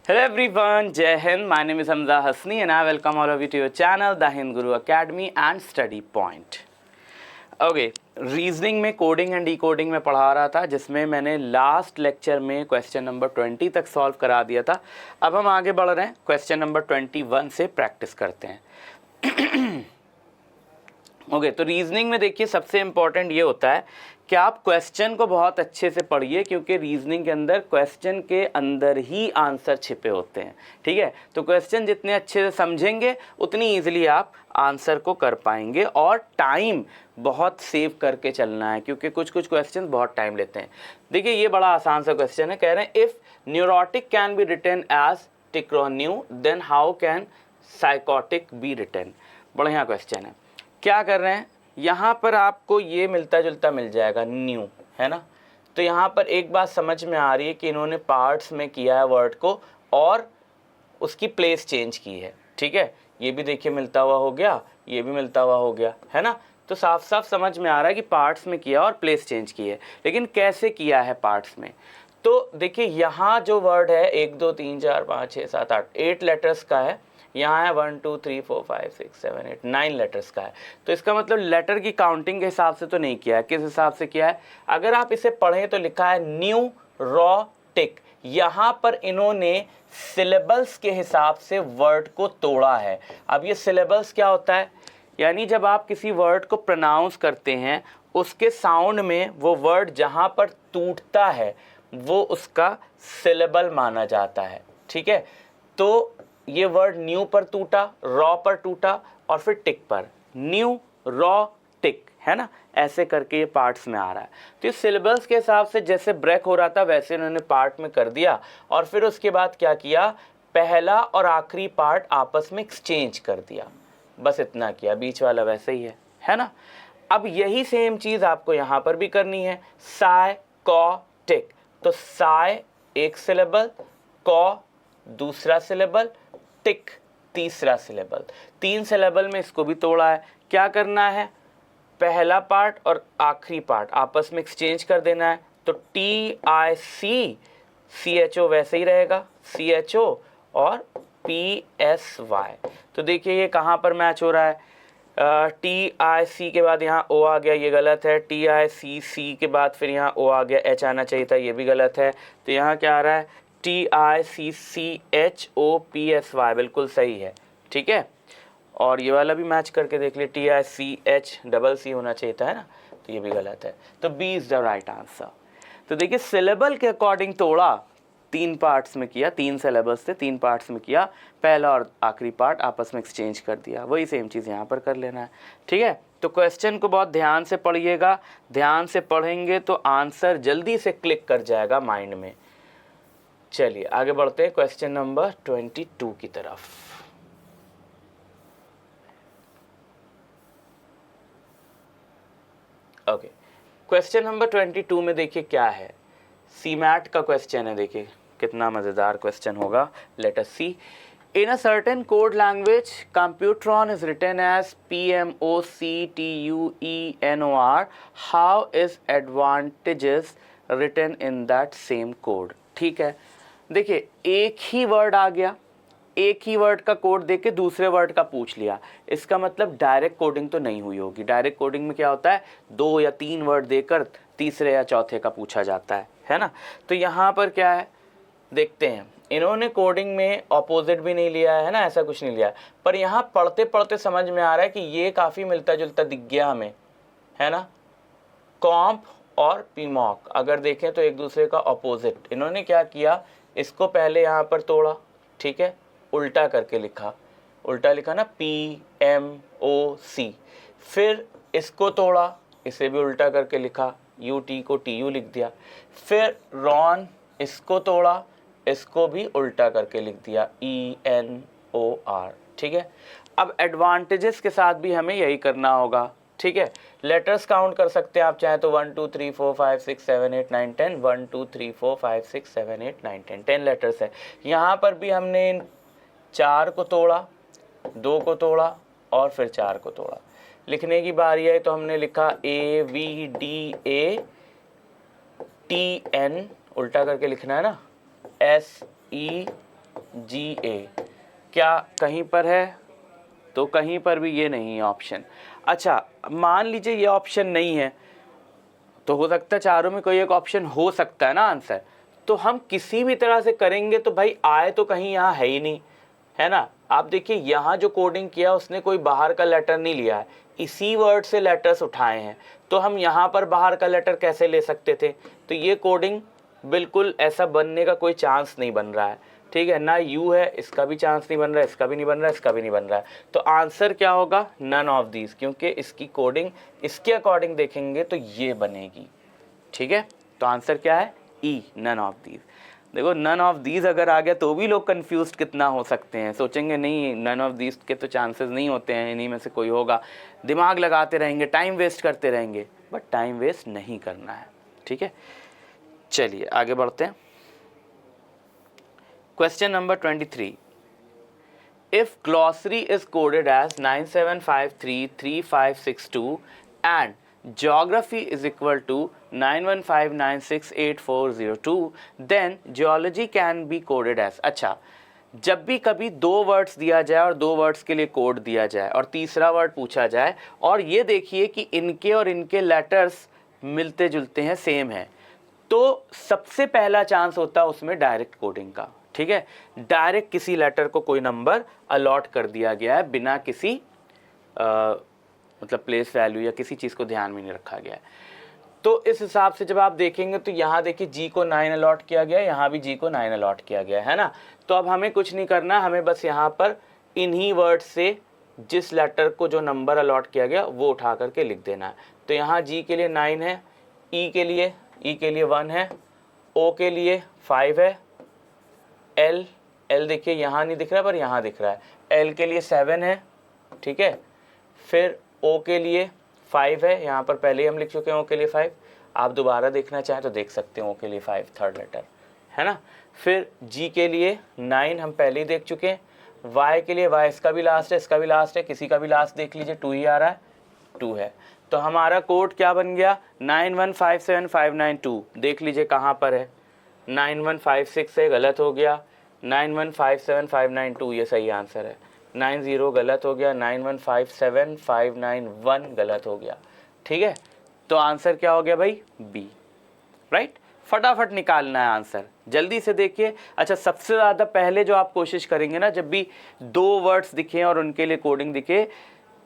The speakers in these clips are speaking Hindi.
Hello everyone, Jai Hind. My name is Hamza Hasni and I welcome all of you to your channel, The Hind Guru Academy and Study Point. Okay, reasoning में कोडिंग एंड डिकोडिंग में पढ़ा रहा था, जिसमें मैंने लास्ट लेक्चर में क्वेश्चन नंबर 20 तक सॉल्व करा दिया था। अब हम आगे बढ़ रहे हैं, क्वेश्चन नंबर 21 से प्रैक्टिस करते हैं। ओके, तो रीजनिंग में देखिए सबसे इम्पॉर्टेंट ये होता है कि आप क्वेश्चन को बहुत अच्छे से पढ़िए, क्योंकि रीजनिंग के अंदर क्वेश्चन के अंदर ही आंसर छिपे होते हैं। ठीक है, तो क्वेश्चन जितने अच्छे से समझेंगे उतनी ईजिली आप आंसर को कर पाएंगे, और टाइम बहुत सेव करके चलना है, क्योंकि कुछ कुछ क्वेश्चन बहुत टाइम लेते हैं। देखिए ये बड़ा आसान सा क्वेश्चन है, कह रहे हैं if neurotic can be written as टिक्रोन्यू then how can psychotic be written. बढ़िया क्वेश्चन है। क्या कर रहे हैं, यहाँ पर आपको ये मिलता जुलता मिल जाएगा, न्यू है ना। तो यहाँ पर एक बात समझ में आ रही है कि इन्होंने पार्ट्स में किया है वर्ड को और उसकी प्लेस चेंज की है। ठीक है, ये भी देखिए मिलता हुआ हो गया, ये भी मिलता हुआ हो गया, है ना। तो साफ साफ समझ में आ रहा है कि पार्ट्स में किया और प्लेस चेंज की है। लेकिन कैसे किया है पार्ट्स में, तो देखिए यहाँ जो वर्ड है 1 2 3 4 5 6 7 8 8 लेटर्स का है। यहाँ है 1 2 3 4 5 6 7 8 9 लेटर्स का है। तो इसका मतलब लेटर की काउंटिंग के हिसाब से तो नहीं किया है। किस हिसाब से किया है, अगर आप इसे पढ़ें तो लिखा है न्यू रॉ टिक। यहाँ पर इन्होंने सिलेबल्स के हिसाब से वर्ड को तोड़ा है। अब ये सिलेबल्स क्या होता है, यानी जब आप किसी वर्ड को प्रोनाउंस करते हैं उसके साउंड में वो वर्ड जहाँ पर टूटता है वो उसका सिलेबल माना जाता है। ठीक है, तो ये वर्ड न्यू पर टूटा, रॉ पर टूटा और फिर टिक पर, न्यू रॉ टिक, है ना। ऐसे करके ये पार्ट्स में आ रहा है। तो ये सिलेबल्स के हिसाब से जैसे ब्रेक हो रहा था वैसे इन्होंने पार्ट में कर दिया, और फिर उसके बाद क्या किया, पहला और आखिरी पार्ट आपस में एक्सचेंज कर दिया। बस इतना किया, बीच वाला वैसे ही है ना। अब यही सेम चीज़ आपको यहाँ पर भी करनी है, साय कॉ टिक। तो साय एक सिलेबल, कॉ दूसरा सिलेबल, टिक तीसरा सिलेबल। 3 सिलेबल में इसको भी तोड़ा है। क्या करना है, पहला पार्ट और आखिरी पार्ट आपस में एक्सचेंज कर देना है। तो TIC CHO वैसे ही रहेगा, CHO और PSY। तो देखिए ये कहाँ पर मैच हो रहा है, TIC के बाद यहाँ O आ गया, ये गलत है। TICC के बाद फिर यहाँ O आ गया, H आना चाहिए था, ये भी गलत है। तो यहाँ क्या आ रहा है, TICCHOPSY बिल्कुल सही है। ठीक है, और ये वाला भी मैच करके देख लिए, TICHCC होना चाहिए था, है ना। तो ये भी गलत है। तो B is the right answer. तो देखिए सिलेबल के अकॉर्डिंग तोड़ा, 3 पार्ट्स में किया, 3 सिलेबस थे, 3 पार्ट्स में किया, पहला और आखिरी पार्ट आपस में एक्सचेंज कर दिया। वही सेम चीज़ यहाँ पर कर लेना है। ठीक है, तो क्वेश्चन को बहुत ध्यान से पढ़िएगा, ध्यान से पढ़ेंगे तो आंसर जल्दी से क्लिक कर जाएगा माइंड में। चलिए आगे बढ़ते हैं क्वेश्चन नंबर 22 की तरफ। ओके, क्वेश्चन नंबर 22 में देखिए क्या है, सीमैट का क्वेश्चन है। देखिए कितना मज़ेदार क्वेश्चन होगा। Let us see. In a certain code language computron is written as PMOCTUENOR। How is advantages written in that same code. ठीक है, देखिए एक ही वर्ड आ गया, एक ही वर्ड का कोड देके दूसरे वर्ड का पूछ लिया, इसका मतलब डायरेक्ट कोडिंग तो नहीं हुई होगी। डायरेक्ट कोडिंग में क्या होता है, 2 या 3 वर्ड देकर तीसरे या चौथे का पूछा जाता है ना। तो यहाँ पर क्या है, देखते हैं। इन्होंने कोडिंग में ऑपोजिट भी नहीं लिया है ना, ऐसा कुछ नहीं लिया, पर यहाँ पढ़ते पढ़ते समझ में आ रहा है कि ये काफ़ी मिलता जुलता दिख गया हमें, है ना। कॉम्प और पीमॉक अगर देखें तो एक दूसरे का ऑपोजिट। इन्होंने क्या किया, इसको पहले यहाँ पर तोड़ा, ठीक है, उल्टा करके लिखा, उल्टा लिखा ना, PMOC। फिर इसको तोड़ा, इसे भी उल्टा करके लिखा, UT को TU लिख दिया। फिर रॉन, इसको तोड़ा, इसको भी उल्टा करके लिख दिया, ENOR। ठीक है, अब एडवांटेजेस के साथ भी हमें यही करना होगा। ठीक है, लेटर्स काउंट कर सकते हैं आप चाहें तो 1 2 3 4 5 6 7 8 9 10, 1 2 3 4 5 6 7 8 9 10, 10 लेटर्स है। यहाँ पर भी हमने 4 को तोड़ा, 2 को तोड़ा और फिर 4 को तोड़ा। लिखने की बारी है तो हमने लिखा AVDATN, उल्टा करके लिखना है ना, SEN GA, क्या कहीं पर है? तो कहीं पर भी ये नहीं है ऑप्शन। अच्छा, मान लीजिए ये ऑप्शन नहीं है, तो हो सकता है चारों में कोई एक ऑप्शन हो सकता है ना आंसर। तो हम किसी भी तरह से करेंगे तो भाई आए तो कहीं यहाँ है ही नहीं, है ना। आप देखिए यहाँ जो कोडिंग किया उसने कोई बाहर का लेटर नहीं लिया है, इसी वर्ड से लेटर्स उठाए हैं, तो हम यहाँ पर बाहर का लेटर कैसे ले सकते थे? तो ये कोडिंग बिल्कुल ऐसा बनने का कोई चांस नहीं बन रहा है, ठीक है ना। यू है, इसका भी चांस नहीं बन रहा है, इसका भी नहीं बन रहा है, इसका भी नहीं बन रहा है। तो आंसर क्या होगा? नन ऑफ दीज, क्योंकि इसकी कोडिंग इसके अकॉर्डिंग देखेंगे तो ये बनेगी, ठीक है। तो आंसर क्या है? ई, नन ऑफ दीज। देखो नन ऑफ दीज अगर आ गया तो भी लोग कंफ्यूज कितना हो सकते हैं, सोचेंगे नहीं नन ऑफ दीज के तो चांसेस नहीं होते हैं, इन्हीं में से कोई होगा, दिमाग लगाते रहेंगे, टाइम वेस्ट करते रहेंगे, बट टाइम वेस्ट नहीं करना है, ठीक है। चलिए आगे बढ़ते हैं। Question number 23, if glossary is coded as 97533562 and geography is equal to 9159688402 then geology can be coded as। अच्छा, जब भी कभी दो वर्ड्स दिया जाए और दो वर्ड्स के लिए कोड दिया जाए और तीसरा वर्ड पूछा जाए और ये देखिए कि इनके और इनके लेटर्स मिलते जुलते हैं, सेम है, तो सबसे पहला चांस होता है उसमें डायरेक्ट कोडिंग का, ठीक है। डायरेक्ट किसी लेटर को कोई नंबर अलॉट कर दिया गया है बिना किसी मतलब प्लेस वैल्यू या किसी चीज़ को ध्यान में नहीं रखा गया है। तो इस हिसाब से जब आप देखेंगे तो यहाँ देखिए जी को 9 अलॉट किया गया, यहाँ भी जी को 9 अलॉट किया गया है ना। तो अब हमें कुछ नहीं करना, हमें बस यहाँ पर इन्हीं वर्ड से जिस लेटर को जो नंबर अलॉट किया गया वो उठा करके लिख देना है। तो यहाँ जी के लिए 9 है, ई के लिए 1 है, ओ के लिए 5 है, एल देखिए यहाँ नहीं दिख रहा पर यहाँ दिख रहा है, एल के लिए 7 है, ठीक है। फिर ओ के लिए 5 है, यहाँ पर पहले ही हम लिख चुके हैं ओ के लिए 5, आप दोबारा देखना चाहें तो देख सकते हैं, ओ के लिए 5 थर्ड लेटर है ना। फिर जी के लिए 9 हम पहले ही देख चुके हैं, वाई के लिए वाई इसका भी लास्ट है, इसका भी लास्ट है, किसी का भी लास्ट देख लीजिए, 2 ही आ रहा है, 2 है। तो हमारा कोड क्या बन गया? 9157592, देख लीजिए कहाँ पर है, 9156 से गलत हो गया, 9157592 ये सही आंसर है, 90 गलत हो गया, 9157591 गलत हो गया, ठीक है। तो आंसर क्या हो गया भाई? B, right. फटाफट निकालना है आंसर, जल्दी से देखिए। अच्छा, सबसे ज़्यादा पहले जो आप कोशिश करेंगे ना, जब भी दो वर्ड्स दिखे और उनके लिए कोडिंग दिखे,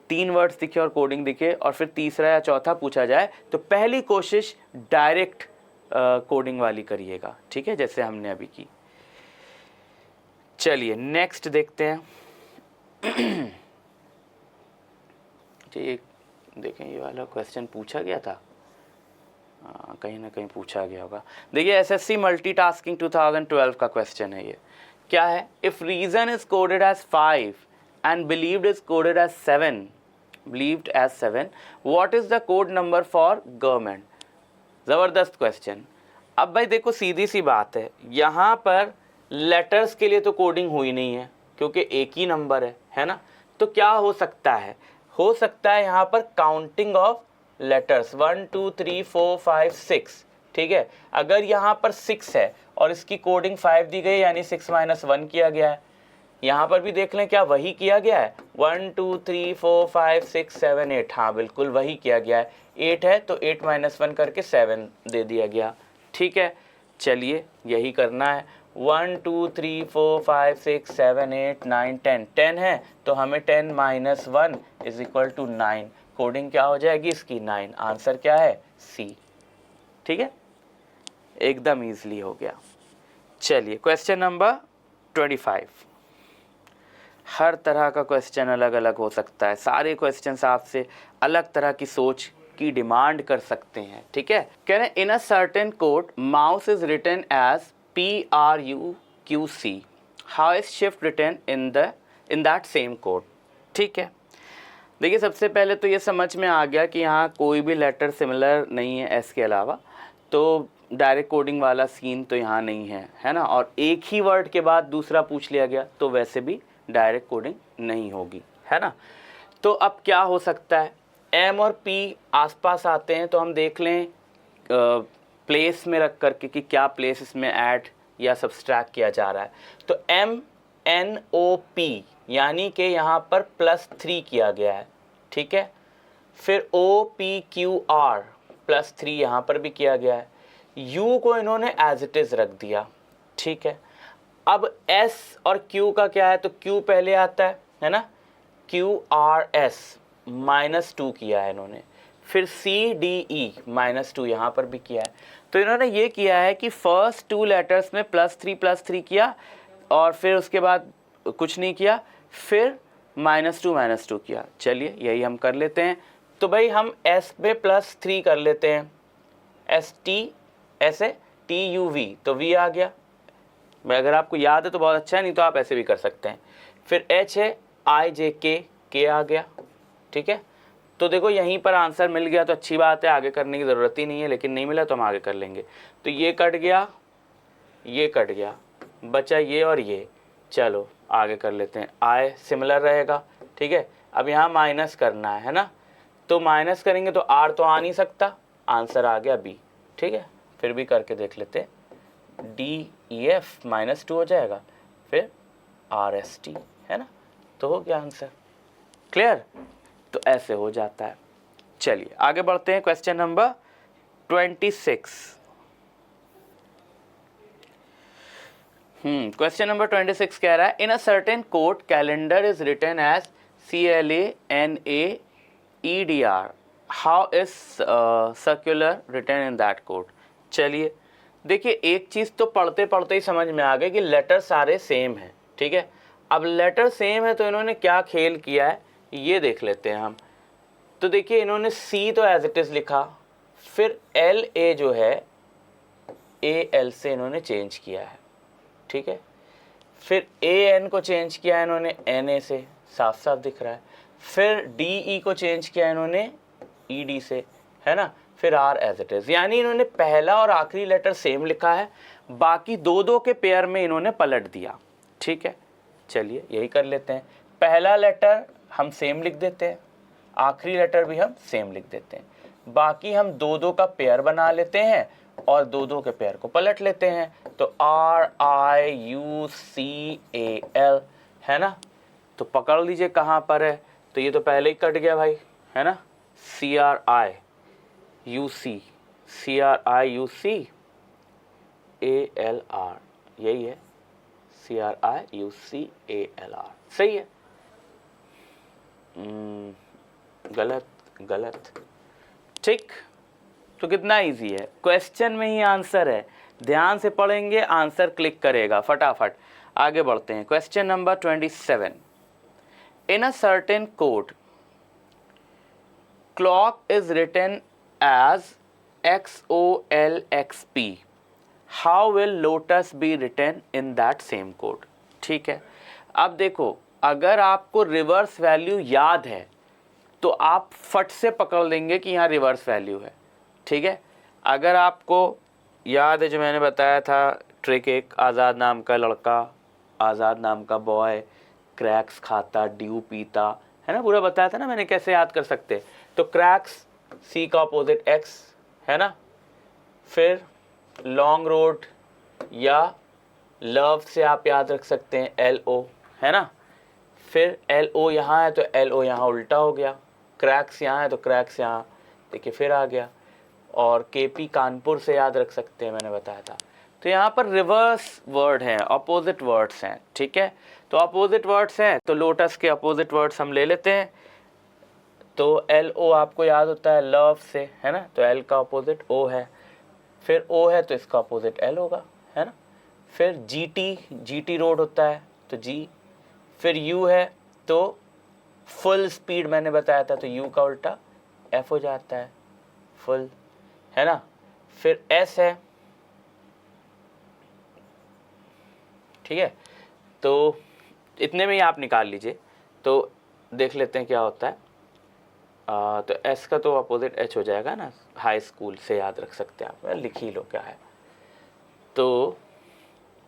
3 वर्ड्स दिखे और कोडिंग दिखे, और फिर तीसरा या चौथा पूछा जाए, तो पहली कोशिश डायरेक्ट कोडिंग वाली करिएगा, ठीक है, जैसे हमने अभी की। चलिए नेक्स्ट देखते हैं। ये देखें, ये वाला क्वेश्चन पूछा गया था, कहीं ना कहीं पूछा गया होगा। देखिए एसएससी मल्टीटास्किंग 2012 का क्वेश्चन है ये। क्या है? If region is coded as 5 and believed is coded as 7, what is the code number for government? ज़बरदस्त क्वेश्चन। अब भाई देखो सीधी सी बात है, यहाँ पर लेटर्स के लिए तो कोडिंग हुई नहीं है क्योंकि एक ही नंबर है ना। तो क्या हो सकता है? हो सकता है यहाँ पर काउंटिंग ऑफ लेटर्स 1 2 3 4 5 6, ठीक है। अगर यहाँ पर 6 है और इसकी कोडिंग 5 दी गई, यानी 6 - 1 किया गया है। यहाँ पर भी देख लें, क्या वही किया गया है? 1 2 3 4 5 6 7 8, हाँ बिल्कुल वही किया गया है। 8 है तो 8 - 1 करके 7 दे दिया गया, ठीक है। चलिए यही करना है। 1 2 3 4 5 6 7 8 9 10, 10 है तो हमें 10 - 1 = 9। कोडिंग क्या हो जाएगी इसकी? 9। आंसर क्या है? सी, ठीक है, एकदम इजीली हो गया। चलिए क्वेश्चन नंबर 25। हर तरह का क्वेश्चन अलग अलग हो सकता है, सारे क्वेश्चंस आपसे अलग तरह की सोच की डिमांड कर सकते हैं, ठीक है। कह रहे हैं in a certain code mouse is written as PRUQC, how is shift written in that same code, ठीक है। देखिए सबसे पहले तो ये समझ में आ गया कि यहाँ कोई भी लेटर सिमिलर नहीं है एस के अलावा, तो डायरेक्ट कोडिंग वाला सीन तो यहाँ नहीं है ना। और एक ही वर्ड के बाद दूसरा पूछ लिया गया तो वैसे भी डायरेक्ट कोडिंग नहीं होगी, है ना। तो अब क्या हो सकता है? एम और पी आसपास आते हैं तो हम देख लें प्लेस में रख करके कि क्या प्लेस इसमें ऐड या सब्सट्रैक्ट किया जा रहा है। तो MnO2 यानी कि यहाँ पर +3 किया गया है, ठीक है। फिर OPQR +3 यहाँ पर भी किया गया है। U को इन्होंने एज इट इज़ रख दिया, ठीक है। अब S और Q का क्या है, तो Q पहले आता है ना, QRS -2 किया है इन्होंने। फिर CDE -2 यहाँ पर भी किया है। तो इन्होंने ये किया है कि फर्स्ट 2 लेटर्स में +3 किया और फिर उसके बाद कुछ नहीं किया, फिर -2 किया। चलिए यही हम कर लेते हैं। तो भाई हम S पे +3 कर लेते हैं, ST ऐसे TUV, तो V आ गया। अगर आपको याद है तो बहुत अच्छा है, नहीं तो आप ऐसे भी कर सकते हैं। फिर H है IJK, K आ गया, ठीक है। तो देखो यहीं पर आंसर मिल गया तो अच्छी बात है, आगे करने की ज़रूरत ही नहीं है, लेकिन नहीं मिला तो हम आगे कर लेंगे। तो ये कट गया, ये कट गया, बचा ये और ये। चलो आगे कर लेते हैं। I सिमिलर रहेगा, ठीक है। अब यहाँ माइनस करना है ना, तो माइनस करेंगे तो R तो आ नहीं सकता, आंसर आ गया B, ठीक है। फिर भी करके देख लेते हैं। DEF -2 हो जाएगा, फिर RST, है ना, तो हो गया आंसर। क्लियर? तो ऐसे हो जाता है। चलिए आगे बढ़ते हैं। Question number 26। क्वेश्चन नंबर 26 कह रहा है, in a certain code calendar is written as CLANAEDR, how is circular written in that code. चलिए देखिए, एक चीज़ तो पढ़ते पढ़ते ही समझ में आ गई कि लेटर सारे सेम हैं, ठीक है। अब लेटर सेम है तो इन्होंने क्या खेल किया है ये देख लेते हैं हम। तो देखिए इन्होंने C तो एज इट इज़ लिखा, फिर LA जो है AL से इन्होंने चेंज किया है, ठीक है। फिर AN को चेंज किया इन्होंने NA से, साफ साफ दिख रहा है। फिर DE को चेंज किया इन्होंने ED से, है ना। फिर R एज इट इज़, यानी इन्होंने पहला और आखिरी लेटर सेम लिखा है, बाकी दो दो के पेयर में इन्होंने पलट दिया, ठीक है। चलिए यही कर लेते हैं। पहला लेटर हम सेम लिख देते हैं, आखिरी लेटर भी हम सेम लिख देते हैं, बाकी हम दो दो का पेयर बना लेते हैं और दो दो के पेयर को पलट लेते हैं। तो RIUCAL, है ना। तो पकड़ लीजिए कहाँ पर है, तो ये तो पहले ही कट गया भाई, है ना। CRIUCALR, यही है, CRIUCALR, सही है। गलत गलत, ठीक। तो कितना इजी है, क्वेश्चन में ही आंसर है, ध्यान से पढ़ेंगे आंसर क्लिक करेगा फटाफट। आगे बढ़ते हैं। Question number 27, in a certain code clock is written as XOLXP, how will lotus be written in that same code, ठीक है। अब देखो, अगर आपको रिवर्स वैल्यू याद है तो आप फट से पकड़ लेंगे कि यहाँ रिवर्स वैल्यू है, ठीक है। अगर आपको याद है जो मैंने बताया था ट्रिक, एक आज़ाद नाम का लड़का, आज़ाद नाम का बॉय, क्रैक्स खाता, ड्यू पीता, है ना, पूरा बताया था ना मैंने कैसे याद कर सकते। तो क्रैक्स C का अपोजिट X, है ना। फिर लॉन्ग रोड या लव से आप याद रख सकते हैं LO, है ना। फिर LO यहाँ है तो LO यहाँ उल्टा हो गया, क्रैक्स यहाँ है तो क्रैक्स यहाँ, देखिए फिर आ गया। और KP कानपुर से याद रख सकते हैं, मैंने बताया था। तो यहाँ पर रिवर्स वर्ड हैं, अपोजिट वर्ड्स हैं, ठीक है। तो अपोजिट वर्ड्स हैं तो लोटस के अपोजिट वर्ड्स हम ले लेते हैं। तो LO आपको याद होता है लव से, है ना, तो L का अपोजिट O है। फिर O है तो इसका अपोजिट L होगा, है ना। फिर GT रोड होता है तो G। फिर U है तो फुल स्पीड मैंने बताया था, तो U का उल्टा F हो जाता है, फुल, है ना। फिर S है, ठीक है। तो इतने में ही आप निकाल लीजिए, तो देख लेते हैं क्या होता है। तो S का तो अपोजिट H हो जाएगा ना, हाई स्कूल से याद रख सकते हैं आप, लिख ही लो क्या है। तो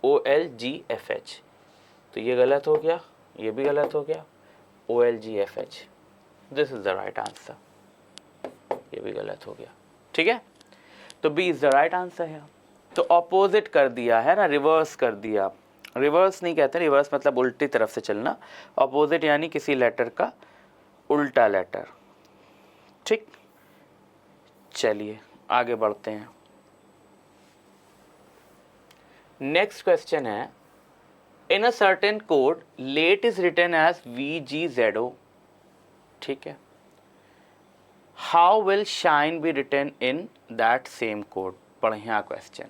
OLGFH, तो ये गलत हो गया, ये भी गलत हो गया, OLGFH, this is the right answer, ये भी गलत हो गया, ठीक है। तो B is the right answer है। तो ऑपोजिट कर दिया है ना, रिवर्स कर दिया। रिवर्स नहीं कहते, रिवर्स मतलब उल्टी तरफ से चलना, ऑपोजिट यानी किसी लेटर का उल्टा लेटर। ठीक, चलिए आगे बढ़ते हैं। नेक्स्ट क्वेश्चन है, in a certain code let is written as VGZO। ठीक है, how will shine be written in that same code. बढ़िया क्वेश्चन।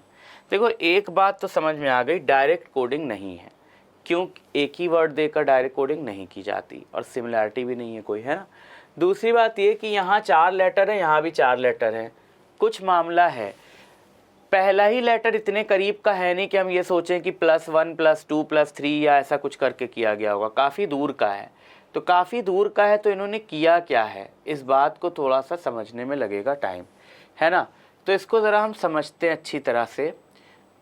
देखो एक बात तो समझ में आ गई, डायरेक्ट कोडिंग नहीं है, क्यों एक ही वर्ड देकर डायरेक्ट कोडिंग नहीं की जाती और सिमिलैरिटी भी नहीं है कोई, है ना। दूसरी बात ये कि यहाँ 4 लेटर है, यहाँ भी 4 लेटर हैं। कुछ मामला है, पहला ही लेटर इतने करीब का है नहीं कि हम ये सोचें कि +1 +2 +3 या ऐसा कुछ करके किया गया होगा, काफ़ी दूर का है। तो काफ़ी दूर का है तो इन्होंने किया क्या है, इस बात को थोड़ा सा समझने में लगेगा टाइम, है ना। तो इसको ज़रा हम समझते हैं अच्छी तरह से।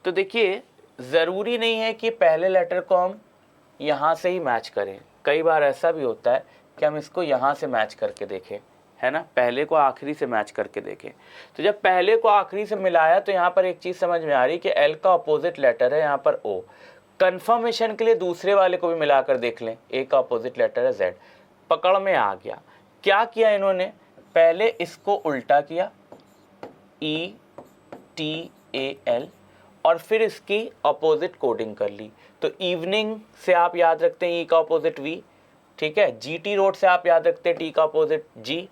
तो देखिए ज़रूरी नहीं है कि पहले लेटर को हम यहाँ से ही मैच करें, कई बार ऐसा भी होता है कि हम इसको यहाँ से मैच करके देखें, है ना, पहले को आखिरी से मैच करके देखें। तो जब पहले को आखिरी से मिलाया तो यहाँ पर एक चीज़ समझ में आ रही कि L का अपोजिट लेटर है यहाँ पर O। कंफर्मेशन के लिए दूसरे वाले को भी मिलाकर देख लें, A का अपोजिट लेटर है Z। पकड़ में आ गया। क्या किया इन्होंने, पहले इसको उल्टा किया ETAL और फिर इसकी अपोजिट कोडिंग कर ली। तो इवनिंग से आप याद रखते हैं E का अपोजिट V, ठीक है। GT रोड से आप याद रखते हैं T का अपोजिट G।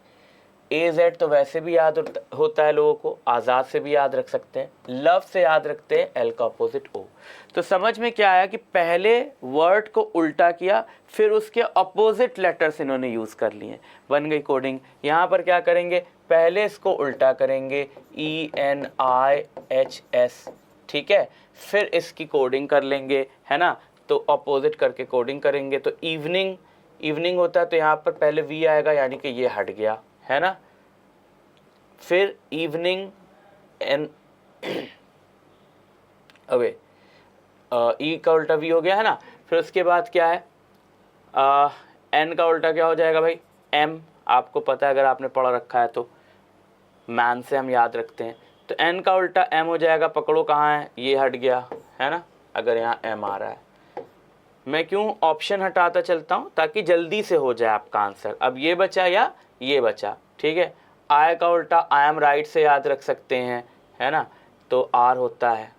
AZ तो वैसे भी याद होता है लोगों को, आज़ाद से भी याद रख सकते हैं। लव से याद रखते हैं L का अपोजिट O। तो समझ में क्या आया कि पहले वर्ड को उल्टा किया, फिर उसके अपोजिट लेटर्स इन्होंने यूज़ कर लिए, बन गई कोडिंग। यहाँ पर क्या करेंगे, पहले इसको उल्टा करेंगे ENIHS, ठीक है, फिर इसकी कोडिंग कर लेंगे, है ना। तो अपोजिट करके कोडिंग करेंगे। तो इवनिंग, इवनिंग होता है तो यहाँ पर पहले V आएगा, यानी कि ये हट गया, है ना। फिर इवनिंग एन अबे E का उल्टा V हो गया, है ना। फिर उसके बाद क्या है, N का उल्टा क्या हो जाएगा भाई, M। आपको पता है अगर आपने पढ़ा रखा है तो, मैन से हम याद रखते हैं। तो N का उल्टा M हो जाएगा, पकड़ो कहाँ है, ये हट गया, है ना, अगर यहाँ M आ रहा है। मैं क्यों ऑप्शन हटाता चलता हूँ, ताकि जल्दी से हो जाए आपका आंसर। अब ये बचा या ये बचा, ठीक है। I का उल्टा I am right से याद रख सकते हैं, है ना, तो R होता है,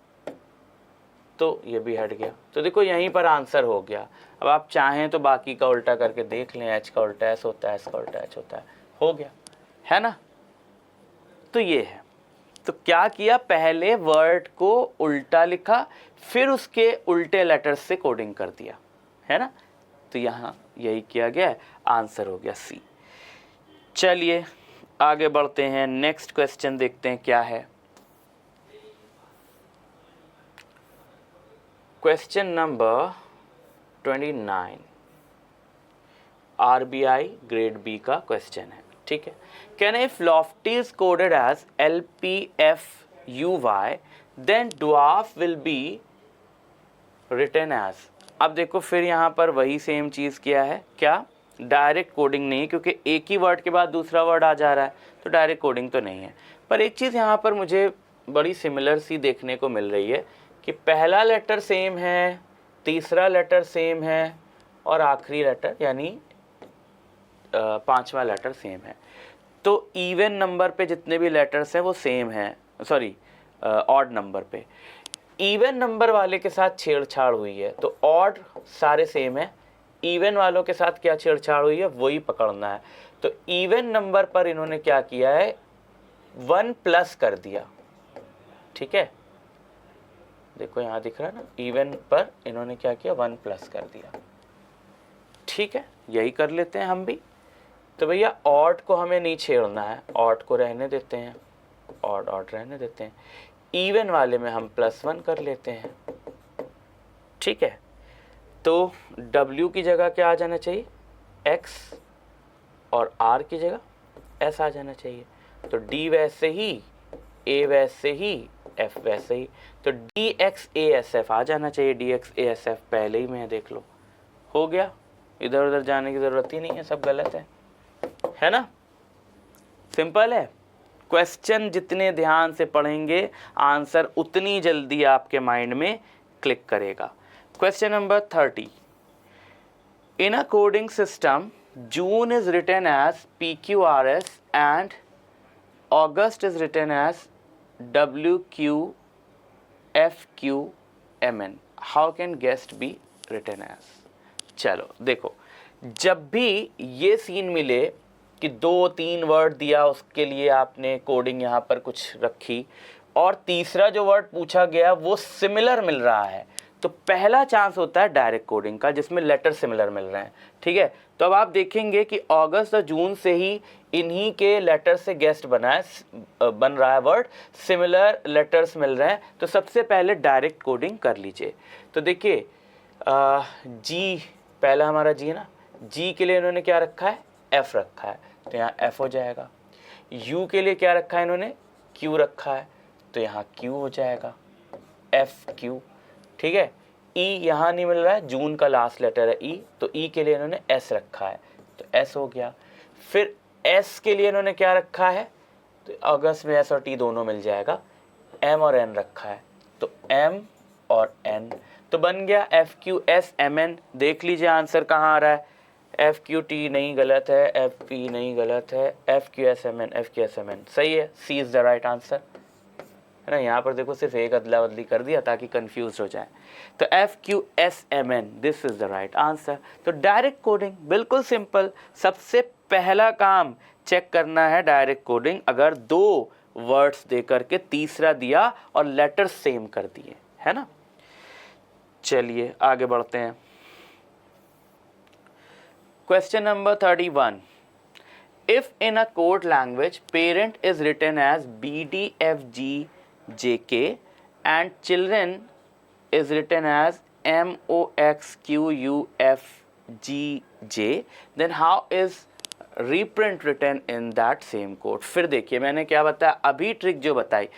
तो ये भी हट गया। तो देखो यहीं पर आंसर हो गया। अब आप चाहें तो बाकी का उल्टा करके देख लें, H का उल्टा S होता है, S का उल्टा H होता है, हो गया, है ना। तो ये है। तो क्या किया, पहले वर्ड को उल्टा लिखा, फिर उसके उल्टे लेटर्स से कोडिंग कर दिया, है ना। तो यहाँ यही किया गया है, आंसर हो गया C। चलिए आगे बढ़ते हैं, नेक्स्ट क्वेश्चन देखते हैं क्या है। Question number 29 RBI grade B का क्वेश्चन है, ठीक है। Can if lofty is coded as LPFUY then dwarf will be written as. अब देखो फिर यहाँ पर वही सेम चीज़ किया है, क्या, डायरेक्ट कोडिंग नहीं है, क्योंकि एक ही वर्ड के बाद दूसरा वर्ड आ जा रहा है, तो डायरेक्ट कोडिंग तो नहीं है। पर एक चीज़ यहाँ पर मुझे बड़ी सिमिलर सी देखने को मिल रही है कि पहला लेटर सेम है, तीसरा लेटर सेम है और आखिरी लेटर यानी 5वां लेटर सेम है। तो इवन नंबर पे जितने भी लेटर्स हैं वो सेम हैं, सॉरी ऑड नंबर पे। इवन नंबर वाले के साथ छेड़छाड़ हुई है, तो ऑड सारे सेम है, इवन वालों के साथ क्या छेड़छाड़ हुई है वही पकड़ना है। तो इवन नंबर पर इन्होंने क्या किया है, 1 प्लस कर दिया, ठीक है। देखो यहाँ दिख रहा है ना, इवन पर इन्होंने क्या किया, 1 प्लस कर दिया, ठीक है। यही कर लेते हैं हम भी। तो भैया ऑड को हमें नहीं छेड़ना है, ऑड को रहने देते हैं, ऑड ऑड रहने देते हैं। इवन वाले में हम +1 कर लेते हैं, ठीक है। तो W की जगह क्या आ जाना चाहिए, X, और R की जगह S आ जाना चाहिए। तो D वैसे ही, A वैसे ही, F वैसे ही, तो DXASF आ जाना चाहिए। DXASF पहले ही में देख लो, हो गया, इधर उधर जाने की ज़रूरत ही नहीं है, सब गलत है ना, सिंपल है। क्वेश्चन जितने ध्यान से पढ़ेंगे आंसर उतनी जल्दी आपके माइंड में क्लिक करेगा। Question number 30, in a coding system June is written as PQRS and August is written as WQFQMN. How can guest be written as? चलो देखो, जब भी ये सीन मिले कि 2-3 वर्ड दिया, उसके लिए आपने कोडिंग यहाँ पर कुछ रखी, और तीसरा जो वर्ड पूछा गया वो सिमिलर मिल रहा है, तो पहला चांस होता है डायरेक्ट कोडिंग का, जिसमें लेटर सिमिलर मिल रहे हैं। ठीक है, तो अब आप देखेंगे कि अगस्त और जून से ही इन्हीं के लेटर से गेस्ट बन रहा है वर्ड, सिमिलर लेटर्स मिल रहे हैं, तो सबसे पहले डायरेक्ट कोडिंग कर लीजिए। तो देखिए जी, पहला हमारा जी है ना, जी के लिए इन्होंने क्या रखा है, एफ रखा है, तो यहाँ एफ हो जाएगा। यू के लिए क्या रखा है इन्होंने, क्यू रखा है, तो यहाँ क्यू हो जाएगा, एफ क्यू। ठीक है, ई यहाँ नहीं मिल रहा है, जून का लास्ट लेटर है ई, तो ई के लिए इन्होंने एस रखा है, तो एस हो गया। फिर एस के लिए इन्होंने क्या रखा है, तो अगस्त में एस और टी दोनों मिल जाएगा, एम और एन रखा है, तो एम और एन, तो बन गया F Q S M N. देख लीजिए आंसर कहाँ आ रहा है, एफ क्यू टी नहीं गलत है, एफ पी नहीं गलत है, F Q S M N, F Q S M N सही है, C is the right answer, है ना। यहाँ पर देखो सिर्फ एक अदला बदली कर दिया ताकि कंफ्यूज हो जाए, तो F Q S M N, this is the right answer. तो डायरेक्ट कोडिंग बिल्कुल सिंपल, सबसे पहला काम चेक करना है डायरेक्ट कोडिंग, अगर 2 वर्ड्स देकर के तीसरा दिया और लेटर सेम कर दिए, है ना। चलिए आगे बढ़ते हैं। Question number 31, if in a code language parent is written as BDFGJK and children is written as MOXQUFGJ, then how is reprint written in that same code? फिर देखिए मैंने क्या बताया, अभी ट्रिक जो बताई,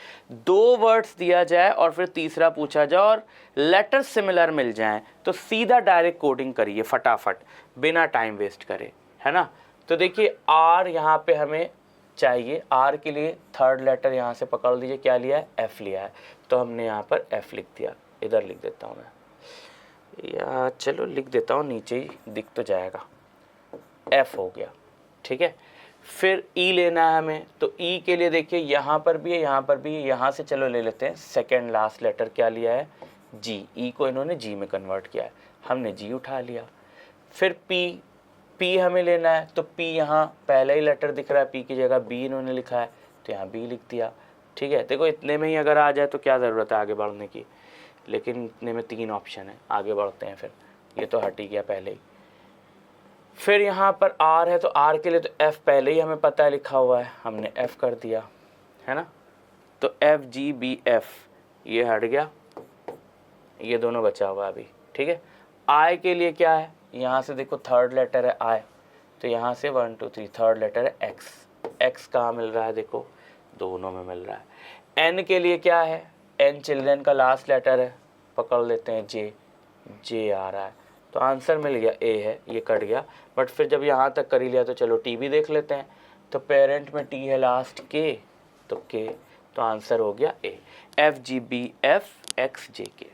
2 वर्ड्स दिया जाए और फिर तीसरा पूछा जाए और लेटर सिमिलर मिल जाए, तो सीधा डायरेक्ट कोडिंग करिए फटाफट बिना टाइम वेस्ट करे, है ना। तो देखिए आर यहाँ पे हमें चाहिए, आर के लिए थर्ड लेटर यहाँ से पकड़ लीजिए, क्या लिया है, एफ लिया है, तो हमने यहाँ पर एफ लिख दिया। इधर लिख देता हूँ मैं, या चलो लिख देता हूँ, नीचे ही दिख तो जाएगा, एफ हो गया। ठीक है, फिर ई लेना है हमें, तो ई के लिए देखिए यहाँ पर भी है, यहाँ पर भी है, यहाँ से चलो ले लेते हैं सेकेंड लास्ट लेटर, क्या लिया है, जी, ई को इन्होंने जी में कन्वर्ट किया है, हमने जी उठा लिया। फिर पी, पी हमें लेना है, तो पी यहाँ पहला ही लेटर दिख रहा है, पी की जगह बी इन्होंने लिखा है, तो यहाँ बी लिख दिया। ठीक है, देखो इतने में ही अगर आ जाए तो क्या ज़रूरत है आगे बढ़ने की, लेकिन इतने में 3 ऑप्शन है, आगे बढ़ते हैं। फिर ये तो हट ही गया पहले ही। फिर यहाँ पर आर है, तो आर के लिए तो एफ पहले ही हमें पता है लिखा हुआ है, हमने एफ कर दिया, है ना। तो एफ जी बी एफ ये हट गया, ये दोनों बचा हुआ अभी। ठीक है, आई के लिए क्या है, यहाँ से देखो थर्ड लेटर है आई, तो यहाँ से 1 2 3 थर्ड लेटर है एक्स, एक्स कहाँ मिल रहा है, देखो दोनों में मिल रहा है। एन के लिए क्या है, एन चिल्ड्रन का लास्ट लेटर है, पकड़ लेते हैं जे, जे आ रहा है, तो आंसर मिल गया ए है, ये कट गया। बट फिर जब यहाँ तक कर ही लिया तो चलो टी भी देख लेते हैं, तो पेरेंट में टी है लास्ट के, तो के, तो आंसर हो गया A, F G B F X J K.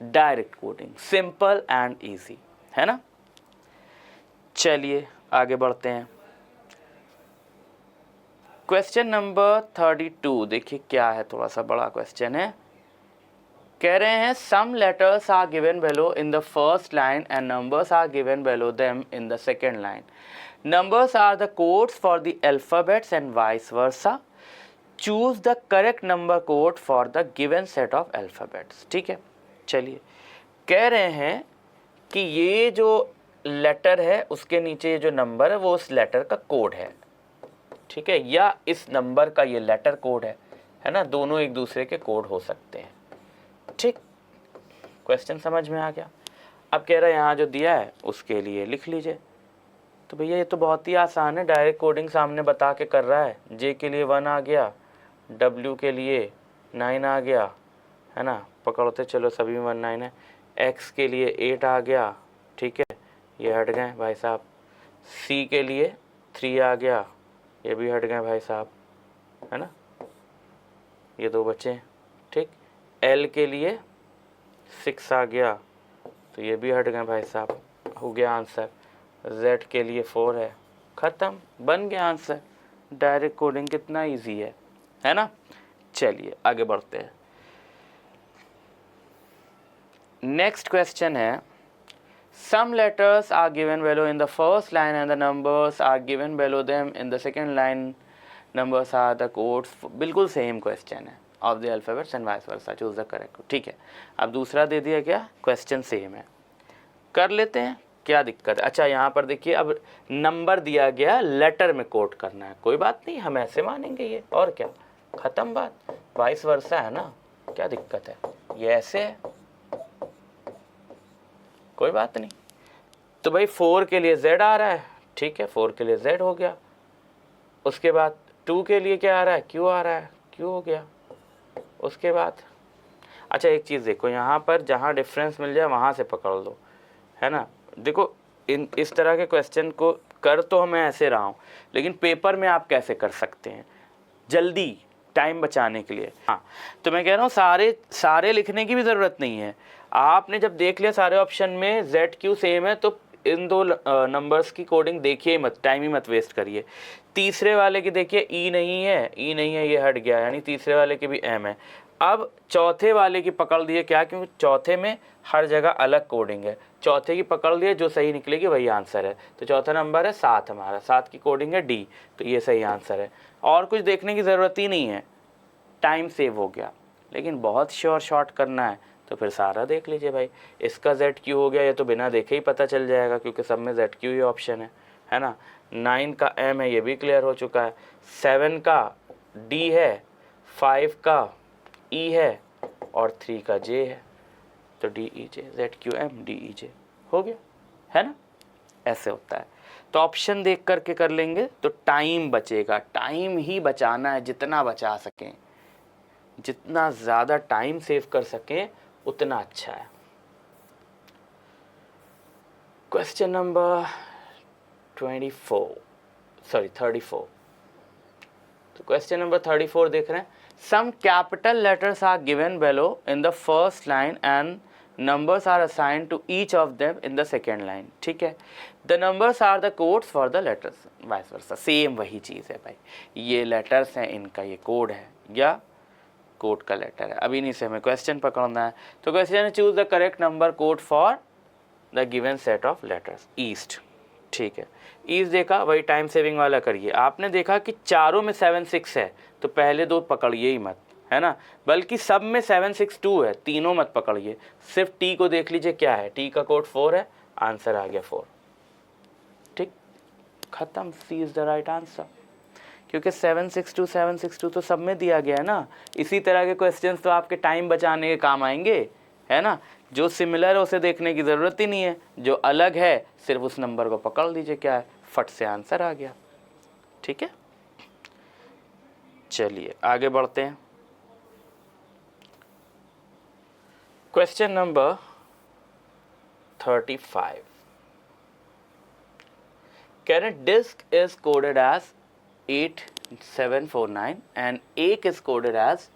Direct coding simple and easy, है ना। चलिए आगे बढ़ते हैं। क्वेश्चन नंबर 32, देखिए क्या है, थोड़ा सा बड़ा क्वेश्चन है। कह रहे हैं some letters are given below in the first line and numbers are given below them in the second line. Numbers are the codes for the alphabets and vice versa. Choose the correct number code for the given set of alphabets. ठीक है, चलिए कह रहे हैं कि ये जो लेटर है उसके नीचे जो नंबर है वो उस लेटर का कोड है, ठीक है, या इस नंबर का ये लेटर कोड है ना, दोनों एक दूसरे के कोड हो सकते हैं। ठीक, क्वेश्चन समझ में आ गया। अब कह रहा है यहाँ जो दिया है उसके लिए लिख लीजिए। तो भैया ये तो बहुत ही आसान है, डायरेक्ट कोडिंग सामने बता के कर रहा है। जे के लिए 1 आ गया, डब्ल्यू के लिए 9 आ गया, है ना, पकड़ते चलो सभी में 1 9 है। एक्स के लिए 8 आ गया, ठीक है, ये हट गए भाई साहब। सी के लिए 3 आ गया, ये भी हट गए भाई साहब। है ना, ये 2 बचे, ठीक। L के लिए 6 आ गया तो ये भी हट गए भाई साहब, हो गया आंसर। Z के लिए 4 है, ख़त्म, बन गया आंसर। डायरेक्ट कोडिंग कितना इजी है ना। चलिए आगे बढ़ते हैं। नेक्स्ट क्वेश्चन है, some letters are given below in the first line and the numbers are given below them in the second line, numbers are the codes। बिल्कुल सेम क्वेश्चन है, of the alphabets and vice versa, choose the correct code। ठीक है, अब दूसरा दे दिया क्या, क्वेश्चन सेम है, कर लेते हैं, क्या दिक्कत है। अच्छा यहाँ पर देखिए, अब नंबर दिया गया, लेटर में कोड करना है, कोई बात नहीं, हम ऐसे मानेंगे ये, और क्या, ख़त्म बात, वाइस वर्सा है ना, क्या दिक्कत है, ये ऐसे है, कोई बात नहीं। तो भाई 4 के लिए Z आ रहा है, ठीक है, 4 के लिए Z हो गया। उसके बाद 2 के लिए क्या आ रहा है, Q आ रहा है, Q हो गया। उसके बाद अच्छा एक चीज़ देखो, यहाँ पर जहाँ डिफरेंस मिल जाए वहाँ से पकड़ लो, है ना। देखो इस तरह के क्वेश्चन को कर तो मैं ऐसे रहा हूँ, लेकिन पेपर में आप कैसे कर सकते हैं, जल्दी टाइम बचाने के लिए। हाँ, तो मैं कह रहा हूँ सारे लिखने की भी ज़रूरत नहीं है। आपने जब देख लिया सारे ऑप्शन में ZQ सेम है, तो इन 2 नंबर्स की कोडिंग देखिए मत, टाइम ही मत वेस्ट करिए। तीसरे वाले की देखिए E नहीं है, ये हट गया, यानी तीसरे वाले की भी M है। अब चौथे वाले की पकड़ लिए, क्या, क्योंकि चौथे में हर जगह अलग कोडिंग है, चौथे की पकड़ लिए, जो सही निकलेगी वही आंसर है। तो चौथा नंबर है 7 हमारा, 7 की कोडिंग है D, तो ये सही आंसर है। और कुछ देखने की ज़रूरत ही नहीं है, टाइम सेव हो गया। लेकिन बहुत शॉर्ट करना है तो फिर सारा देख लीजिए भाई, इसका ZQ हो गया, ये तो बिना देखे ही पता चल जाएगा, क्योंकि सब में ZQ ही ऑप्शन है ना। 9 का M है, ये भी क्लियर हो चुका है। 7 का D है, 5 का E है, और 3 का J है, तो DEJ, ZQM DEJ हो गया, है ना, ऐसे होता है। तो ऑप्शन देख करके कर लेंगे तो टाइम बचेगा, टाइम ही बचाना है, जितना बचा सकें, जितना ज़्यादा टाइम सेव कर सकें उतना अच्छा है। Question number 34। तो क्वेश्चन नंबर 34 देख रहे हैं, some capital letters are given below in the first line and numbers are assigned to each of them in the second line। ठीक है, the numbers are the codes for the letters, vice versa, same वही चीज़ है भाई, ये लेटर्स हैं, इनका ये कोड है या कोड का लेटर है। अभी नहीं से हमें क्वेश्चन पकड़ना है, तो क्वेश्चन है choose the correct number code for the given set of letters east. ठीक है, ईस्ट देखा, वही टाइम सेविंग वाला करिए। आपने देखा कि चारों में 7 6 है, तो पहले 2 पकड़िए ही मत, है ना, बल्कि सब में 7 6 2 है, तीनों मत पकड़िए, सिर्फ टी को देख लीजिए क्या है, टी का कोड 4 है, आंसर आ गया 4। ठीक, खत्म, सी इज द राइट आंसर, क्योंकि 7 6 2 तो सब में दिया गया है ना। इसी तरह के क्वेश्चंस तो आपके टाइम बचाने के काम आएंगे, है ना। जो सिमिलर है उसे देखने की ज़रूरत ही नहीं है, जो अलग है सिर्फ उस नंबर को पकड़ लीजिए, क्या है, फट से आंसर आ गया। ठीक है, चलिए आगे बढ़ते हैं। Question number 35, current disk is coded as 8749 and AIC is coded as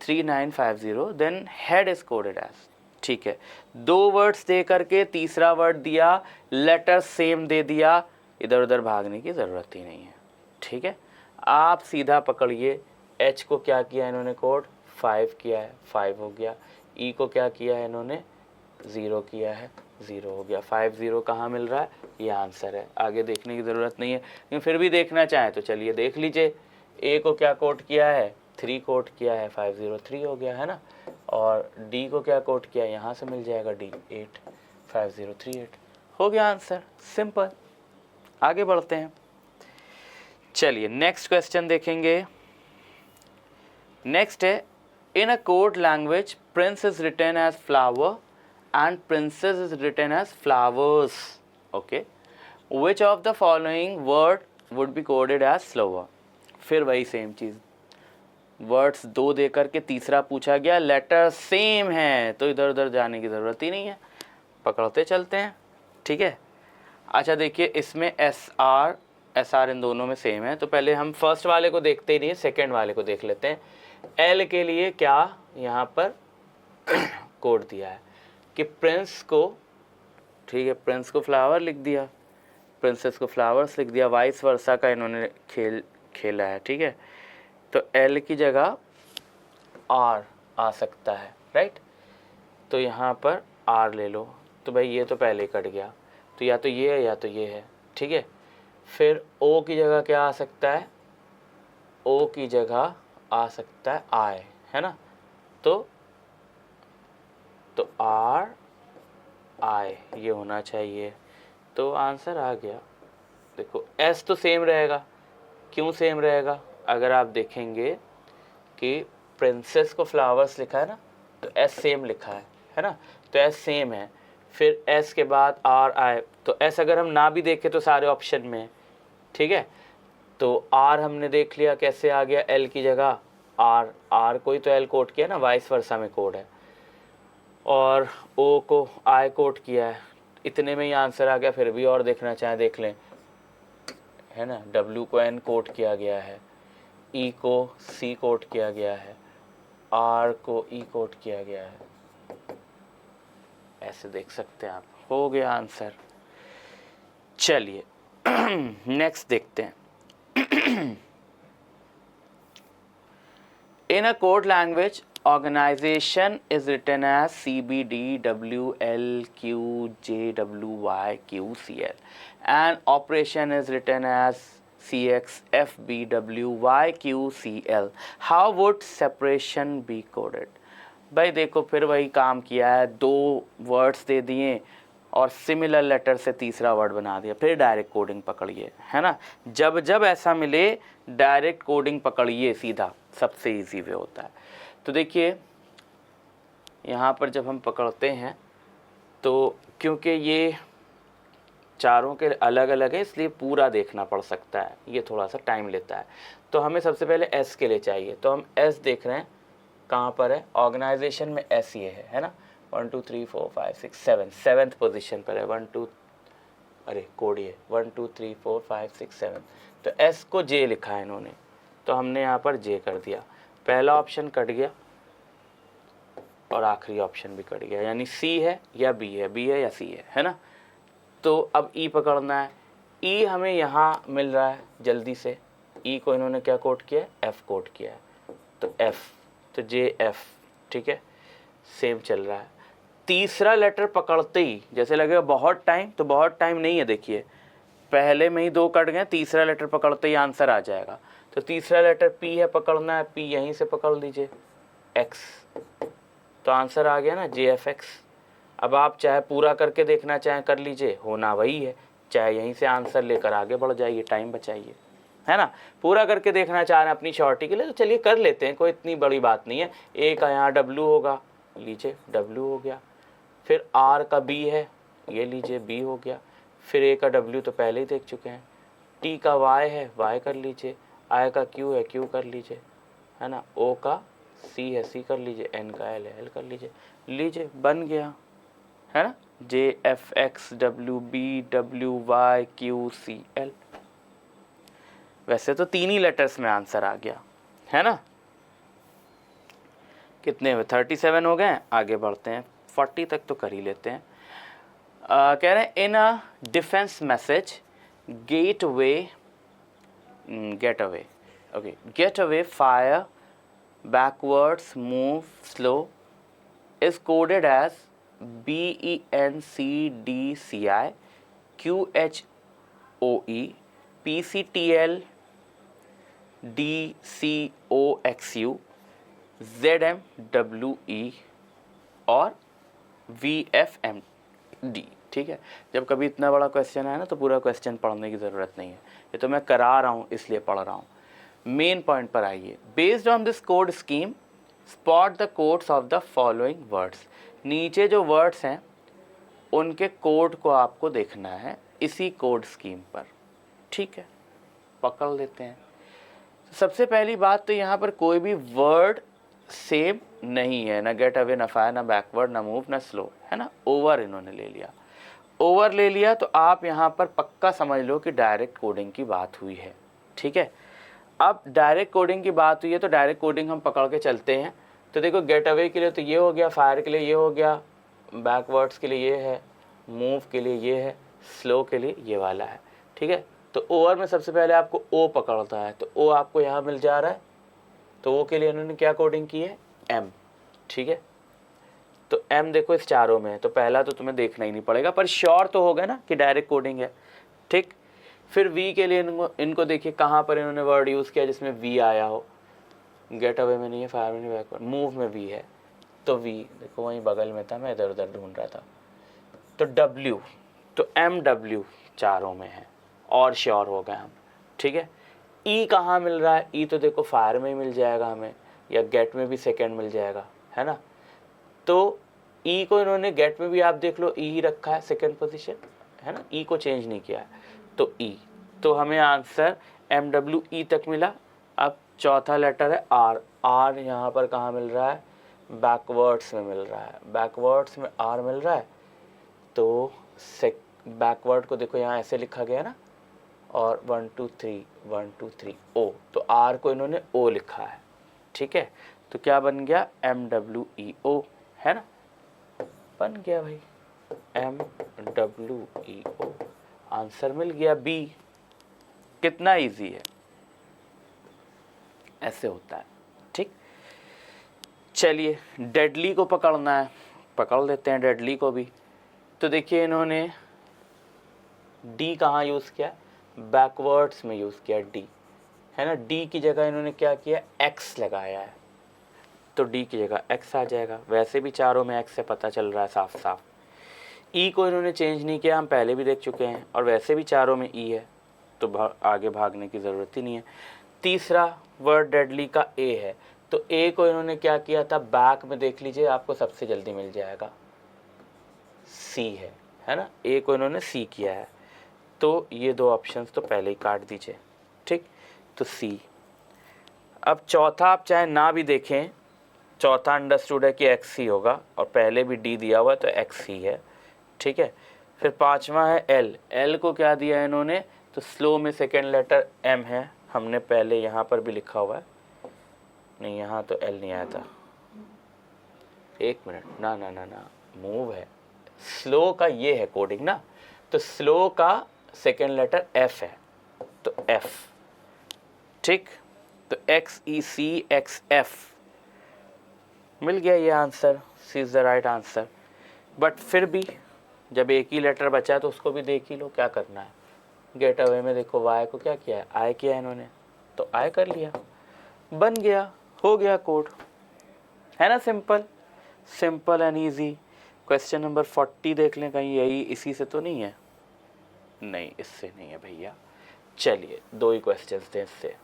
3950, then head is coded as। ठीक है, 2 वर्ड्स दे करके तीसरा वर्ड दिया, लेटर सेम दे दिया, इधर उधर भागने की ज़रूरत ही नहीं है। ठीक है, आप सीधा पकड़िए, H को क्या किया इन्होंने कोड 5 किया है, 5 हो गया। E को क्या किया है इन्होंने 0 किया है, 0 हो गया। 5 0 कहाँ मिल रहा है, ये आंसर है, आगे देखने की ज़रूरत नहीं है, लेकिन फिर भी देखना चाहें तो चलिए देख लीजिए। A को क्या कोड किया है 3 कोड किया है, 5 0 3 हो गया, है ना। और D को क्या कोड किया है, यहाँ से मिल जाएगा D 8 5 0 3 8 हो गया आंसर, सिंपल। आगे बढ़ते हैं, चलिए नेक्स्ट क्वेश्चन देखेंगे। नेक्स्ट है, in a code language prince is written as flower and princess is written as flowers। okay, which of the following word would be coded as slower। फिर वही सेम चीज़, वर्ड्स 2 दे करके तीसरा पूछा गया, लेटर सेम है, तो इधर उधर जाने की ज़रूरत ही नहीं है, पकड़ते चलते हैं। ठीक है, अच्छा देखिए, इसमें SR एस आर इन दोनों में सेम है। तो पहले हम फर्स्ट वाले को देखते ही नहीं, सेकेंड वाले को देख लेते हैं। एल के लिए क्या यहाँ पर कोड दिया है कि प्रिंस को, ठीक है, प्रिंस को फ्लावर लिख दिया, प्रिंसेस को फ्लावर्स लिख दिया, वाइस वर्सा का इन्होंने खेला है, ठीक है। तो एल की जगह आर आ सकता है, राइट। तो यहाँ पर आर ले लो, तो भाई ये तो पहले ही कट गया, तो या तो ये है या तो ये है, ठीक है। फिर ओ की जगह क्या आ सकता है, ओ की जगह आ सकता है आई, है ना। तो आर आई ये होना चाहिए, तो आंसर आ गया। देखो एस तो सेम रहेगा, क्यों सेम रहेगा, अगर आप देखेंगे कि प्रिंसेस को फ्लावर्स लिखा है ना, तो एस सेम लिखा है ना, तो एस सेम है। फिर एस के बाद आर आई, तो एस अगर हम ना भी देखें तो सारे ऑप्शन में है, ठीक है। तो आर हमने देख लिया कैसे आ गया, एल की जगह आर, आर को ही तो एल कोड किया ना, वाइस वर्सा में कोड है, और ओ को आई कोड किया है, इतने में ही आंसर आ गया। फिर भी और देखना चाहें देख लें, है ना। डब्ल्यू को एन कोड किया गया है, ई को सी कोड किया गया है, आर को ई कोड किया गया है, ऐसे देख सकते हैं आप, हो गया आंसर। चलिए नेक्स्ट देखते हैं। In a code language organization is written as CBD WLQJWYQCL and operation is written as CXFBWYQCL. How would separation be coded? भाई देखो फिर वही काम किया है, दो वर्ड्स दे दिए और सिमिलर लेटर से तीसरा वर्ड बना दिया, फिर डायरेक्ट कोडिंग पकड़िए, है ना। जब जब ऐसा मिले डायरेक्ट कोडिंग पकड़िए सीधा, सबसे इजी वे होता है। तो देखिए यहाँ पर जब हम पकड़ते हैं तो क्योंकि ये चारों के अलग अलग है इसलिए पूरा देखना पड़ सकता है, ये थोड़ा सा टाइम लेता है। तो हमें सबसे पहले एस के लिए चाहिए, तो हम एस देख रहे हैं कहाँ पर है, ऑर्गेनाइजेशन में एस ये है ना। 1 2 3 4 5 6 7 सेवन्थ पोजीशन पर है, 1 2 अरे कोड ये 1 2 3 4 5 6 7, तो एस को जे लिखा है इन्होंने, तो हमने यहाँ पर जे कर दिया। पहला ऑप्शन कट गया और आखिरी ऑप्शन भी कट गया, यानी सी है या बी है, बी है या सी है ना। तो अब ई पकड़ना है, ई हमें यहाँ मिल रहा है जल्दी से, ई को इन्होंने क्या कोड किया है, एफ कोड किया है, तो एफ, तो जे एफ, ठीक है, सेम चल रहा है। तीसरा लेटर पकड़ते ही जैसे लगेगा बहुत टाइम, तो बहुत टाइम नहीं है, देखिए पहले में ही दो कट गए, तीसरा लेटर पकड़ते ही आंसर आ जाएगा। तो तीसरा लेटर पी है, पकड़ना है, पी यहीं से पकड़ लीजिए, एक्स, तो आंसर आ गया ना, जे एफ एक्स। अब आप चाहे पूरा करके देखना चाहें कर लीजिए, होना वही है, चाहे यहीं से आंसर लेकर आगे बढ़ जाइए, टाइम बचाइए, है ना। पूरा करके देखना चाह रहे हैं अपनी शॉर्टी के लिए तो चलिए कर लेते हैं, कोई इतनी बड़ी बात नहीं है। ए का यहाँ डब्ल्यू होगा, लीजिए डब्ल्यू हो गया, फिर आर का बी है, ये लीजिए बी हो गया, फिर ए का डब्ल्यू तो पहले ही देख चुके हैं, टी का वाई है, वाई कर लीजिए, आई का क्यू है, क्यू कर लीजिए, है ना, ओ का सी है, सी कर लीजिए, एन का एल है, एल कर लीजिए, लीजिए बन गया, है ना, J F X W B W Y Q C L. वैसे तो तीन ही लेटर्स में आंसर आ गया, है ना। कितने हुए, 37 हो गए, आगे बढ़ते हैं, 40 तक तो कर ही लेते हैं। कह रहे हैं in a defence message get away fire backwards move slow is coded as BENCDCI QHOE PCTL DCOXU ZMWE और VFMD, ठीक है। जब कभी इतना बड़ा क्वेश्चन आए ना तो पूरा क्वेश्चन पढ़ने की ज़रूरत नहीं है, ये तो मैं करा रहा हूँ इसलिए पढ़ रहा हूँ। मेन पॉइंट पर आइए, based on this code scheme spot the codes of the following words. नीचे जो वर्ड्स हैं उनके कोड को आपको देखना है इसी कोड स्कीम पर, ठीक है, पकड़ लेते हैं। सबसे पहली बात तो यहाँ पर कोई भी वर्ड सेम नहीं है, ना गेट अवे, ना फायर, ना बैकवर्ड, ना मूव, ना स्लो, है ना, ओवर इन्होंने ले लिया। ओवर ले लिया तो आप यहाँ पर पक्का समझ लो कि डायरेक्ट कोडिंग की बात हुई है, ठीक है। अब डायरेक्ट कोडिंग की बात हुई है तो डायरेक्ट कोडिंग हम पकड़ के चलते हैं। तो देखो गेट अवे के लिए तो ये हो गया, फायर के लिए ये हो गया, बैकवर्ड्स के लिए ये है, मूव के लिए ये है, स्लो के लिए ये वाला है, ठीक है। तो ओवर में सबसे पहले आपको ओ पकड़ता है, तो ओ आपको यहाँ मिल जा रहा है, तो ओ के लिए इन्होंने क्या कोडिंग की है, एम, ठीक है। तो एम देखो इस चारों में है, तो पहला तो तुम्हें देखना ही नहीं पड़ेगा, पर श्योर तो होगा ना कि डायरेक्ट कोडिंग है, ठीक। फिर वी के लिए इनको देखिए कहाँ पर इन्होंने वर्ड यूज़ किया जिसमें वी आया हो, गेट अवे में नहीं है, फायर में नहीं, बैकवर्ड, मूव में वी है, तो वी देखो वहीं बगल में था, मैं इधर उधर ढूंढ रहा था। तो डब्ल्यू, तो एम डब्ल्यू चारों में है और श्योर हो गए हम, ठीक है। ई कहाँ मिल रहा है, ई तो देखो फायर में ही मिल जाएगा हमें, या गेट में भी सेकेंड मिल जाएगा, है ना। तो ई को इन्होंने गेट में भी आप देख लो ई ही रखा है सेकेंड पोजीशन, है ना, ई को चेंज नहीं किया है, तो ई, तो हमें आंसर एम डब्ल्यू ई तक मिला। अब चौथा लेटर है आर, आर यहाँ पर कहाँ मिल रहा है, बैकवर्ड्स में मिल रहा है, बैकवर्ड्स में आर मिल रहा है, तो बैकवर्ड को देखो यहाँ ऐसे लिखा गया ना, और 1 2 3 1 2 3 ओ, तो आर को इन्होंने ओ लिखा है, ठीक है। तो क्या बन गया, एम डब्ल्यू ई ओ, है ना, बन गया भाई एम डब्ल्यू ई ओ, आंसर मिल गया बी। कितना इजी है, ऐसे होता है, ठीक। चलिए डेडली को पकड़ना है, पकड़ लेते हैं डेडली को भी। तो देखिए इन्होंने डी कहाँ यूज़ किया, बैकवर्ड्स में यूज़ किया डी, है ना। डी की जगह इन्होंने क्या किया, एक्स लगाया है, तो डी की जगह एक्स आ जाएगा, वैसे भी चारों में एक्स से पता चल रहा है साफ साफ। ई को इन्होंने चेंज नहीं किया, हम पहले भी देख चुके हैं, और वैसे भी चारों में ई है, तो आगे भागने की ज़रूरत ही नहीं है। तीसरा वर्ड डेडली का ए है, तो ए को इन्होंने क्या किया था, बैक में देख लीजिए आपको सबसे जल्दी मिल जाएगा, सी है ना, ए को इन्होंने सी किया है, तो ये दो ऑप्शंस तो पहले ही काट दीजिए, ठीक। तो सी। अब चौथा आप चाहे ना भी देखें, चौथा अंडरस्टूड है कि एक्स ही होगा, और पहले भी डी दिया हुआ है तो एक्स ही है, ठीक है। फिर पांचवा है एल, एल को क्या दिया है इन्होंने, तो स्लो में सेकेंड लेटर एम है, हमने पहले यहाँ पर भी लिखा हुआ है, नहीं यहाँ तो एल नहीं आया था, एक मिनट, ना ना ना ना, मूव है, स्लो का ये है कोडिंग ना, तो स्लो का सेकेंड लेटर एफ है, तो एफ, ठीक। तो X E C X F मिल गया ये answer, C is the right answer. But फिर भी जब एक ही लेटर बचा है तो उसको भी देख ही लो क्या करना है। गेट अवे में देखो वाई को क्या किया है, आई किया है इन्होंने, तो आई कर लिया, बन गया, हो गया कोड, है ना, simple, simple and easy. Question number 40 देख लें, कहीं यही इसी से तो नहीं है, नहीं इससे नहीं है भैया। चलिए दो ही क्वेश्चंस थे इससे।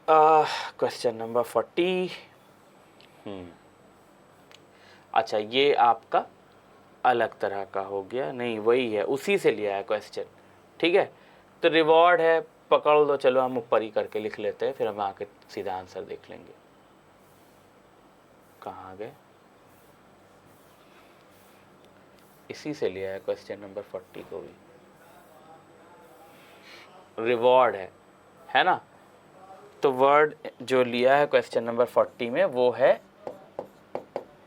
क्वेश्चन नंबर 40, अच्छा ये आपका अलग तरह का हो गया, नहीं वही है, उसी से लिया है क्वेश्चन, ठीक है। तो रिवॉर्ड है, पकड़ लो, चलो हम ऊपर ही करके लिख लेते हैं, फिर हम आके सीधा आंसर देख लेंगे। कहाँ गए, इसी से लिया है क्वेश्चन नंबर 40 को भी, रिवॉर्ड है ना। तो वर्ड जो लिया है क्वेश्चन नंबर 40 में वो है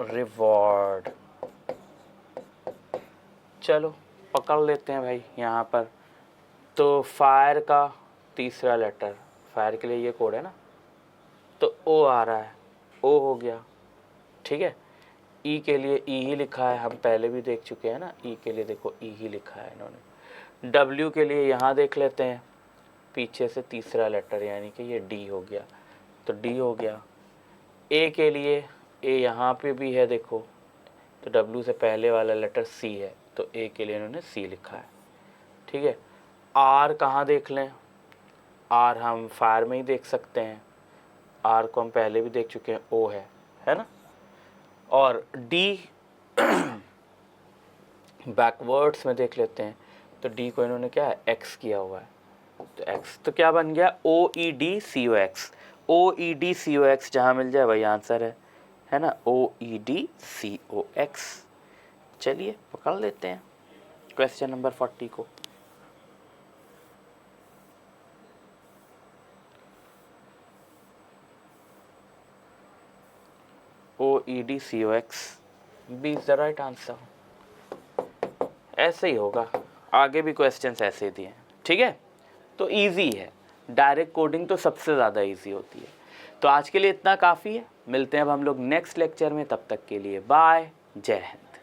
रिवॉर्ड। चलो पकड़ लेते हैं भाई यहाँ पर। तो फायर का तीसरा लेटर, फायर के लिए ये कोड है ना, तो ओ आ रहा है, ओ हो गया, ठीक है। ई के लिए ई ही लिखा है, हम पहले भी देख चुके हैं ना, ई के लिए देखो ई ही लिखा है इन्होंने। डब्ल्यू के लिए यहाँ देख लेते हैं, पीछे से तीसरा लेटर यानी कि ये डी हो गया, तो डी हो गया। ए के लिए ए यहाँ पे भी है देखो, तो डब्ल्यू से पहले वाला लेटर सी है, तो ए के लिए इन्होंने सी लिखा है, ठीक है। आर कहाँ देख लें, आर हम फायर में ही देख सकते हैं, आर को हम पहले भी देख चुके हैं, ओ है ना। और डी बैकवर्ड्स में देख लेते हैं, तो डी को इन्होंने क्या है, एक्स किया हुआ है, तो एक्स, तो क्या बन गया, ओ ई डी सी ओ एक्स, ओ ई डी सी ओ एक्स जहाँ मिल जाए वही आंसर है ना, ओ ई डी सी ओ एक्स, चलिए पकड़ लेते हैं क्वेश्चन नंबर 40 को। OEDCOX B is the right answer. ऐसे ही होगा, आगे भी क्वेश्चंस ऐसे दिए हैं, ठीक है। तो इजी है, डायरेक्ट कोडिंग तो सबसे ज़्यादा इजी होती है। तो आज के लिए इतना काफ़ी है, मिलते हैं अब हम लोग नेक्स्ट लेक्चर में, तब तक के लिए बाय, जय हिंद।